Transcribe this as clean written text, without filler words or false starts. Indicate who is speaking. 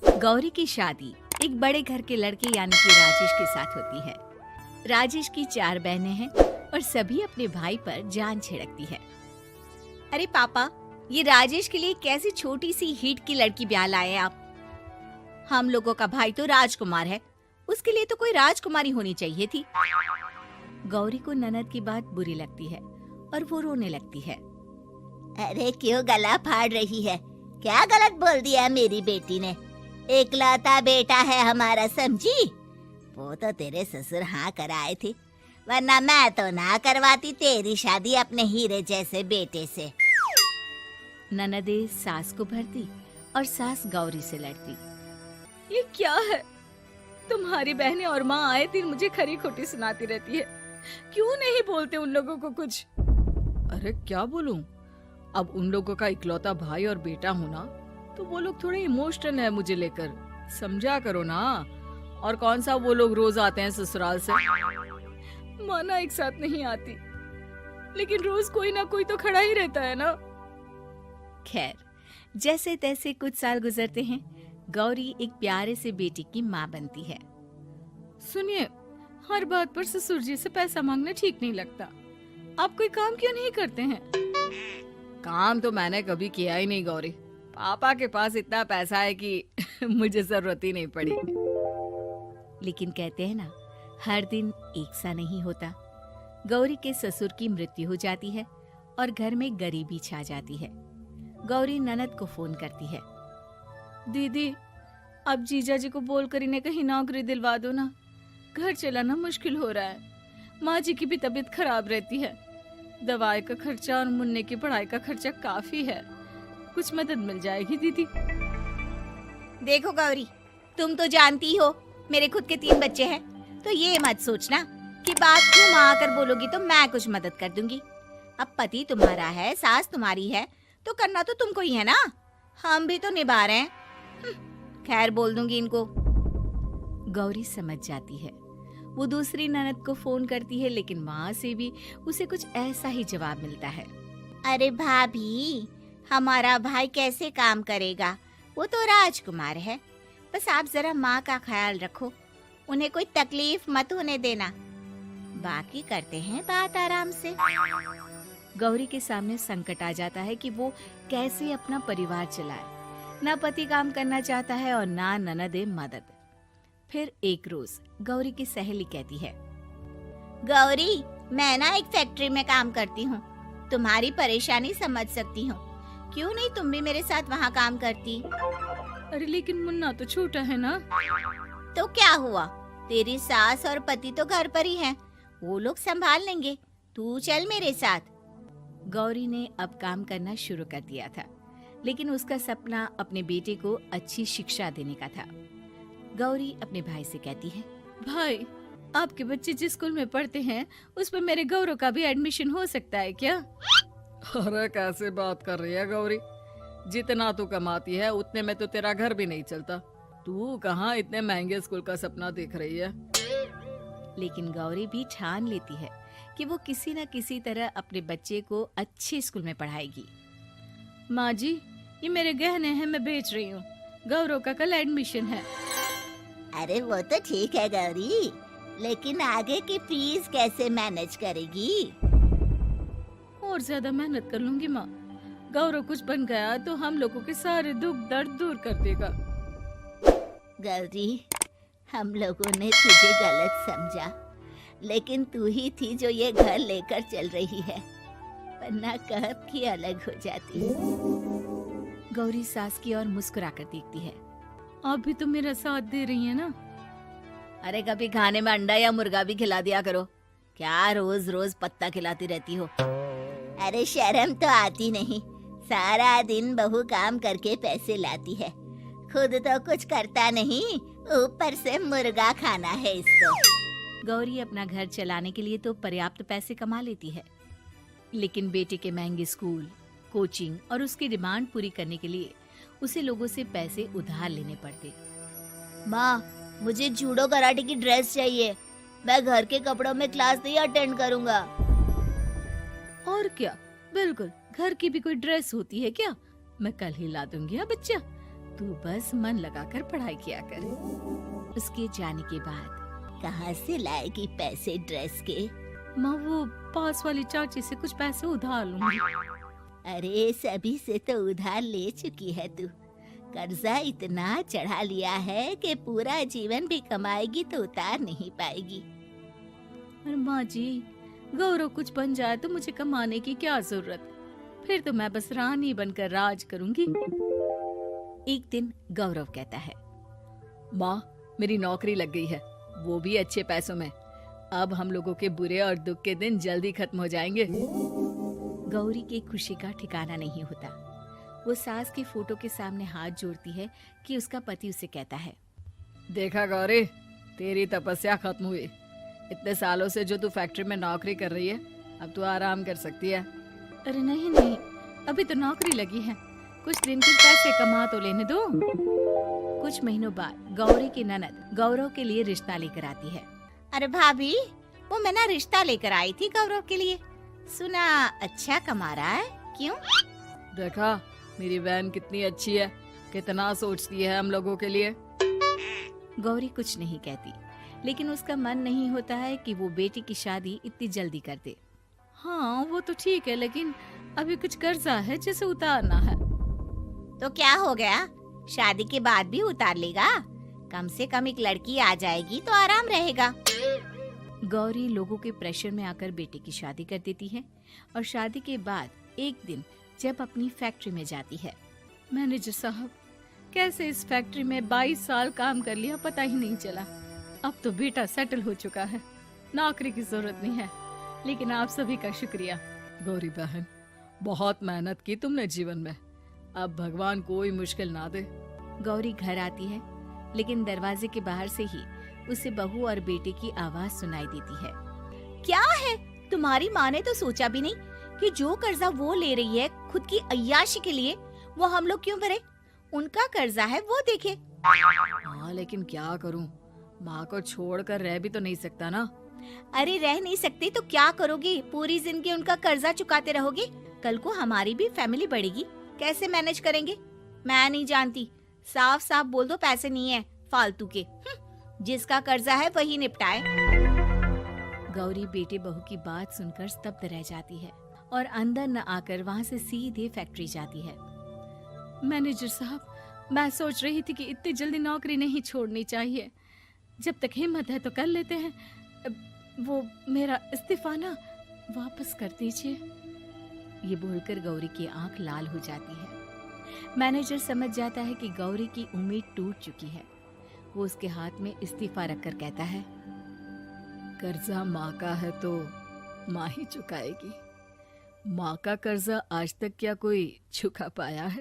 Speaker 1: गौरी की शादी एक बड़े घर के लड़के यानी कि राजेश के साथ होती है। राजेश की 4 बहनें हैं और सभी अपने भाई पर जान छिड़कती है। अरे पापा, ये राजेश के लिए कैसी छोटी सी हिट की लड़की ब्याह लाए आप? हम लोगों का भाई तो राजकुमार है, उसके लिए तो कोई राजकुमारी होनी चाहिए थी। गौरी को ननद की बात बुरी लगती है और वो रोने लगती है।
Speaker 2: अरे क्यों गला फाड़ रही है? क्या गलत बोल दिया मेरी बेटी ने? इकलौता बेटा है हमारा, समझी? वो तो तेरे ससुर हाँ कराए थे, वरना मैं तो ना करवाती तेरी शादी अपने हीरे जैसे बेटे से।
Speaker 1: ननदे सास को भरती और सास गौरी से लड़ती। ये क्या है? तुम्हारी बहनें और माँ आए दिन मुझे खरी खोटी सुनाती रहती है। क्यों नहीं बोलते उन लोगों को कुछ?
Speaker 3: अरे क्या बोलूं? अब उन लोगों का इकलौता भाई और बेटा होना, तो वो लोग थोड़े इमोशनल है मुझे लेकर, समझा करो ना। और कौन सा वो लोग रोज आते हैं ससुराल से?
Speaker 1: माना एक साथ नहीं आती, लेकिन रोज कोई ना कोई तो खड़ा ही रहता है ना। खैर, जैसे तैसे कुछ साल गुजरते हैं। गौरी एक प्यारे से बेटी की माँ बनती है।
Speaker 3: सुनिए, हर बात पर ससुर जी से पैसा मांगना ठीक नहीं लगता। आप कोई काम क्यों नहीं करते हैं? काम तो मैंने कभी किया ही नहीं गौरी। पापा के पास इतना पैसा है कि मुझे जरूरत ही नहीं पड़ी।
Speaker 1: लेकिन कहते हैं ना, हर दिन एक सा नहीं होता। गौरी के ससुर की मृत्यु हो जाती है और घर में गरीबी छा जाती है। गौरी ननद को फोन करती है।
Speaker 3: दीदी, अब जीजा जी को बोलकर इन्हें कहीं नौकरी दिलवा दो ना। घर चलाना मुश्किल हो रहा है। माँ जी की भी तबीयत खराब रहती है। दवाई का खर्चा और मुन्ने की पढ़ाई का खर्चा काफी है। कुछ मदद मिल जाएगी दीदी।
Speaker 1: देखो गौरी, तुम तो जानती हो मेरे खुद के 3 बच्चे हैं, तो ये मत सोचना कि बात तुम आकर बोलोगी तो मैं कुछ मदद कर दूंगी। अब पति तुम्हारा है, सास तुम्हारी है, तो करना तो तुमको ही है ना। हम भी तो निभा रहे हैं। खैर, बोल दूंगी इनको। गौरी समझ जाती है। वो दूसरी ननद को फोन करती है, लेकिन माँ से भी उसे कुछ ऐसा ही जवाब मिलता है।
Speaker 2: अरे भाभी, हमारा भाई कैसे काम करेगा? वो तो राजकुमार है। बस आप जरा माँ का ख्याल रखो, उन्हें कोई तकलीफ मत होने देना। बाकी करते हैं बात आराम से।
Speaker 1: गौरी के सामने संकट आ जाता है कि वो कैसे अपना परिवार चलाए। ना पति काम करना चाहता है और ना ननदे मदद। फिर एक रोज गौरी की सहेली कहती है,
Speaker 2: गौरी, मैं ना एक फैक्ट्री में काम करती हूँ, तुम्हारी परेशानी समझ सकती हूँ। क्यों नहीं तुम भी मेरे साथ वहाँ काम करती?
Speaker 3: अरे लेकिन मुन्ना तो छोटा है ना।
Speaker 2: तो क्या हुआ? तेरी सास और पति तो घर पर ही हैं, वो लोग संभाल लेंगे। तू चल मेरे साथ।
Speaker 1: गौरी ने अब काम करना शुरू कर दिया था, लेकिन उसका सपना अपने बेटे को अच्छी शिक्षा देने का था। गौरी अपने भाई से कहती है,
Speaker 3: भाई, आपके बच्चे जिस स्कूल में पढ़ते हैं उस पर मेरे गौरव का भी एडमिशन हो सकता है क्या? अरे कैसे बात कर रही है गौरी? जितना तू कमाती है उतने में तो तेरा घर भी नहीं चलता। तू कहाँ इतने महंगे स्कूल का सपना देख रही है?
Speaker 1: लेकिन गौरी भी ठान लेती है कि वो किसी न किसी तरह अपने बच्चे को अच्छे स्कूल में पढ़ाएगी।
Speaker 3: माँ जी, ये मेरे गहने हैं, मैं बेच रही हूँ। गौरव का कल एडमिशन है।
Speaker 2: अरे वो तो ठीक है गौरी, लेकिन आगे की फीस कैसे मैनेज करेगी?
Speaker 3: और ज्यादा मेहनत कर लूंगी माँ। गौरव कुछ बन गया तो हम लोगों के सारे दुख दर्द दूर कर देगा।
Speaker 2: गौरी, हम लोगों ने तुझे गलत समझा, लेकिन तू ही थी जो ये घर लेकर चल रही है, वरना कब की अलग हो जाती।
Speaker 1: गौरी सास की ओर मुस्कुराकर देखती है।
Speaker 3: आप भी तो मेरा साथ दे रही है ना।
Speaker 1: अरे कभी खाने में अंडा या मुर्गा भी खिला दिया करो। क्या रोज रोज पत्ता खिलाती रहती हो?
Speaker 2: अरे शर्म तो आती नहीं, सारा दिन बहू काम करके पैसे लाती है, खुद तो कुछ करता नहीं, ऊपर से मुर्गा खाना है इसको।
Speaker 1: गौरी अपना घर चलाने के लिए तो पर्याप्त पैसे कमा लेती है, लेकिन बेटे के महंगे स्कूल, कोचिंग और उसकी डिमांड पूरी करने के लिए उसे लोगों से पैसे उधार लेने पड़ते।
Speaker 2: माँ, मुझे जूडो कराटे की ड्रेस चाहिए, मैं घर के कपड़ों में क्लास नहीं अटेंड करूँगा।
Speaker 3: और क्या, बिल्कुल, घर की भी कोई ड्रेस होती है क्या? मैं कल ही ला दूंगी। हाँ बच्चा, तू बस मन लगाकर पढ़ाई किया कर।
Speaker 1: उसके जाने के बाद
Speaker 2: कहाँ से लाएगी पैसे ड्रेस के?
Speaker 3: माँ वो पास वाली चाची से कुछ पैसे उधार लूंगी।
Speaker 2: अरे सभी से तो उधार ले चुकी है तू। कर्जा इतना चढ़ा लिया है कि पूरा जीवन भी कमाएगी तो उतार नहीं पाएगी।
Speaker 3: अरे माँ जी, गौरव कुछ बन जाए तो मुझे कमाने की क्या जरूरत, फिर तो मैं बस रानी बनकर राज करूंगी।
Speaker 1: एक दिन गौरव कहता है,
Speaker 3: माँ मेरी नौकरी लग गई है, वो भी अच्छे पैसों में। अब हम लोगों के बुरे और दुख के दिन जल्दी खत्म हो जाएंगे।
Speaker 1: गौरी की खुशी का ठिकाना नहीं होता। वो सास की फोटो के सामने हाथ जोड़ती है कि उसका पति उसे कहता है,
Speaker 3: देखा गौरी, तेरी तपस्या खत्म हुई। इतने सालों से जो तू फैक्ट्री में नौकरी कर रही है, अब तू आराम कर सकती है। अरे नहीं नहीं, अभी तो नौकरी लगी है, कुछ दिन के पैसे कमा तो लेने दो।
Speaker 1: कुछ महीनों बाद गौरी की ननद गौरव के लिए रिश्ता लेकर आती है। अरे भाभी, वो मैं ना रिश्ता लेकर आई थी गौरव के लिए, सुना अच्छा कमा रहा है, क्यों?
Speaker 3: देखा मेरी बहन कितनी अच्छी है, कितना सोचती है हम लोगों के लिए।
Speaker 1: गौरी कुछ नहीं कहती, लेकिन उसका मन नहीं होता है कि वो बेटी की शादी इतनी जल्दी कर दे।
Speaker 3: हाँ वो तो ठीक है, लेकिन अभी कुछ कर्जा है जिसे उतारना है।
Speaker 1: तो क्या हो गया, शादी के बाद भी उतार लेगा। कम से कम एक लड़की आ जाएगी तो आराम रहेगा। गौरी लोगों के प्रेशर में आकर बेटे की शादी कर देती है और शादी के बाद एक दिन जब अपनी फैक्ट्री में जाती है,
Speaker 3: मैनेजर साहब, कैसे इस फैक्ट्री में 22 साल काम कर लिया पता ही नहीं चला। अब तो बेटा सेटल हो चुका है, नौकरी की जरूरत नहीं है, लेकिन आप सभी का शुक्रिया। गौरी बहन, बहुत मेहनत की तुमने जीवन में, अब भगवान कोई मुश्किल ना दे।
Speaker 1: गौरी घर आती है, लेकिन दरवाजे के बाहर से ही उसे बहू और बेटे की आवाज सुनाई देती है। क्या है, तुम्हारी माँ ने तो सोचा भी नहीं कि जो कर्जा वो ले रही है खुद की अय्याशी के लिए, वो हम लोग क्यों भरे? उनका कर्जा है वो देखे।
Speaker 3: हाँ लेकिन क्या करूं, माँ को छोड़कर रह भी तो नहीं सकता ना।
Speaker 1: अरे रह नहीं सकते तो क्या करोगे? पूरी जिंदगी उनका कर्जा चुकाते रहोगे? कल को हमारी भी फैमिली बढ़ेगी, कैसे मैनेज करेंगे? मैं नहीं जानती, साफ साफ बोल दो पैसे नहीं है फालतू के। जिसका कर्जा है वही निपटाए। गौरी बेटे बहू की बात सुनकर स्तब्ध रह जाती है और अंदर न आकर वहाँ से सीधे फैक्ट्री जाती है।
Speaker 3: मैनेजर साहब, मैं सोच रही थी कि इतनी जल्दी नौकरी नहीं छोड़नी चाहिए, जब तक हिम्मत है तो कर लेते हैं। वो मेरा इस्तीफा ना वापस कर दीजिए।
Speaker 1: ये बोलकर गौरी की आंख लाल हो जाती है। मैनेजर समझ जाता है कि गौरी की उम्मीद टूट चुकी है। वो उसके हाथ में इस्तीफा रखकर कहता है,
Speaker 3: कर्जा माँ का है तो माँ ही चुकाएगी। माँ का कर्जा आज तक क्या कोई चुका पाया है?